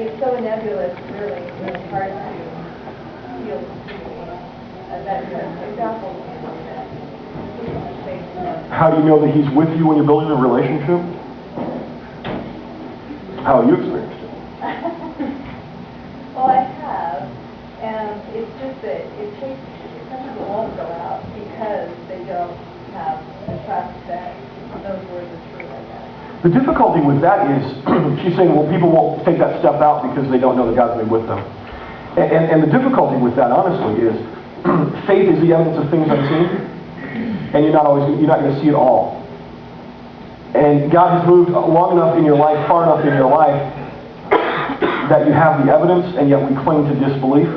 it's so nebulous, really. It's hard to feel that example. How do you know that he's with you when you're building a relationship? How have you experienced it? Well, I have, and it's just that some people won't go out because they don't have the trust that those words are true like that. The difficulty with that is, she's saying, well, people won't take that step out because they don't know that God's been with them. And the difficulty with that, honestly, is faith is the evidence of things unseen. And you're not going to see it all. And God has moved long enough in your life, far enough in your life, that you have the evidence, and yet we cling to disbelief,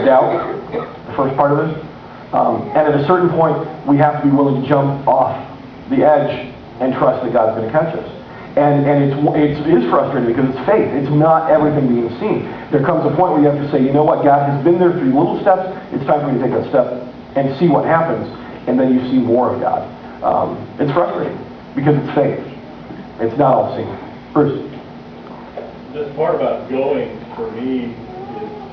doubt, the first part of this. And at a certain point, we have to be willing to jump off the edge and trust that God's going to catch us. And it is frustrating because it's faith. It's not everything being seen. There comes a point where you have to say, you know what, God has been there through little steps. It's time for me to take that step and see what happens. And then you see more of God. It's frustrating because it's faith. It's not all seen. Bruce. This part about going, for me, is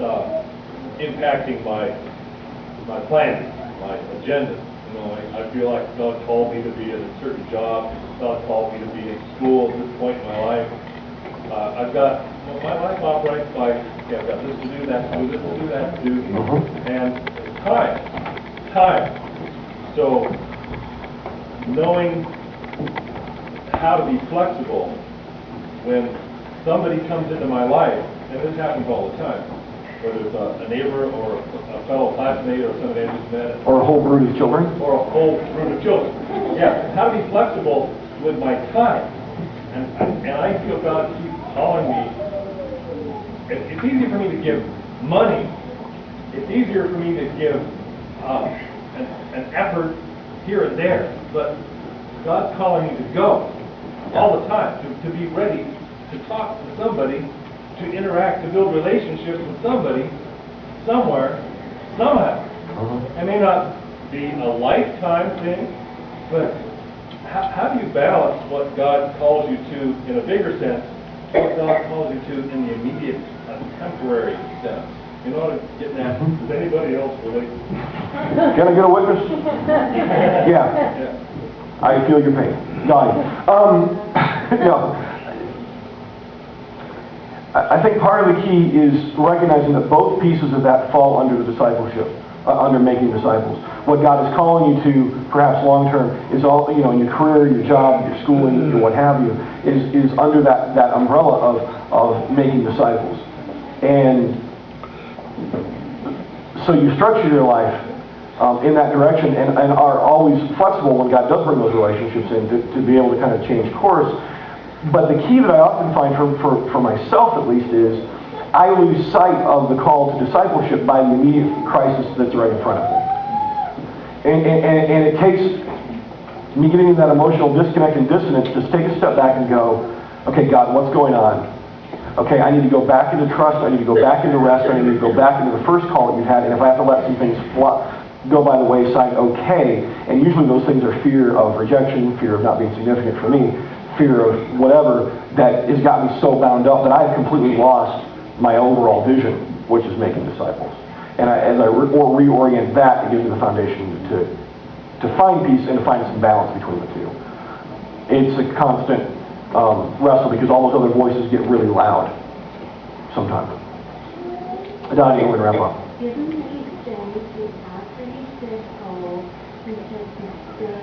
impacting my plans, my agenda. You know, I feel like God called me to be at a certain job. God called me to be in school at this point in my life. I've got, my life operates by, okay, I've got this to do, that to do, this to do, that to do. And it's time. So, knowing how to be flexible when somebody comes into my life, and this happens all the time, whether it's a neighbor or a fellow classmate or somebody I just met. Or a whole brood of children. Or a whole brood of children. Yeah, how to be flexible with my time. And I feel God keeps calling me. It's easy for me to give money. It's easier for me to give an effort here and there, but God's calling me to go all the time, to be ready to talk to somebody, to interact, to build relationships with somebody, somewhere, somehow. It may not be a lifetime thing, but how do you balance what God calls you to in a bigger sense, what God calls you to in the immediate, temporary sense? You know what I'm getting at? Does anybody else relate? Can I get a witness? Yeah. I feel your pain. Donnie. I think part of the key is recognizing that both pieces of that fall under the discipleship, under making disciples. What God is calling you to, perhaps long term, is all, in your career, your job, your schooling, your what have you, is under that umbrella of making disciples. And so you structure your life in that direction and are always flexible when God does bring those relationships in to be able to kind of change course. But the key that I often find for myself at least is I lose sight of the call to discipleship by the immediate crisis that's right in front of me. And it takes me getting in that emotional disconnect and dissonance to take a step back and go, okay, God, what's going on? Okay, I need to go back into trust, I need to go back into rest, I need to go back into the first call that you had, and if I have to let some things go by the wayside, okay. And usually those things are fear of rejection, fear of not being significant for me, fear of whatever that has got me so bound up that I've completely lost my overall vision, which is making disciples. And as I reorient that, it gives me the foundation to find peace and to find some balance between the two. It's a constant wrestle because all those other voices get really loud sometimes. Donnie, we're going to wrap up. Given that he says he after he said all, he says to stay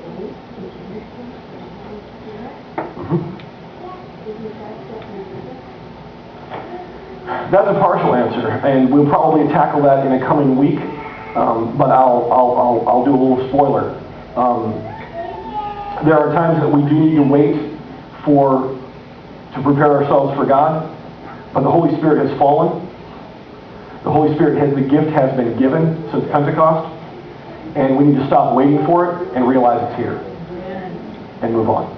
awake in Genesis and Holy Spirit. Isn't that significant? That's a partial answer, and we'll probably tackle that in a coming week. But I'll do a little spoiler. There are times that we do need to wait to prepare ourselves for God, but the Holy Spirit has fallen. The Holy Spirit the gift has been given since Pentecost, and we need to stop waiting for it and realize it's here and move on.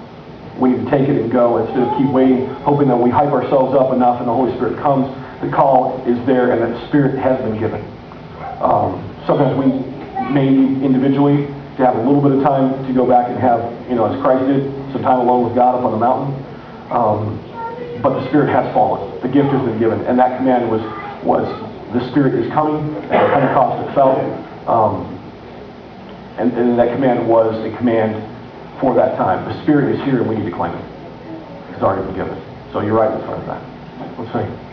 We need to take it and go instead of keep waiting, hoping that we hype ourselves up enough and the Holy Spirit comes. The call is there and the Spirit has been given. Sometimes we may need individually to have a little bit of time to go back and have, as Christ did, some time alone with God up on the mountain. but the Spirit has fallen. The gift has been given, and that command was the Spirit is coming. At Pentecost it fell, and that command was a command for that time. The Spirit is here, and we need to claim it. It's already been given. So you're right in front of that. Let's sing.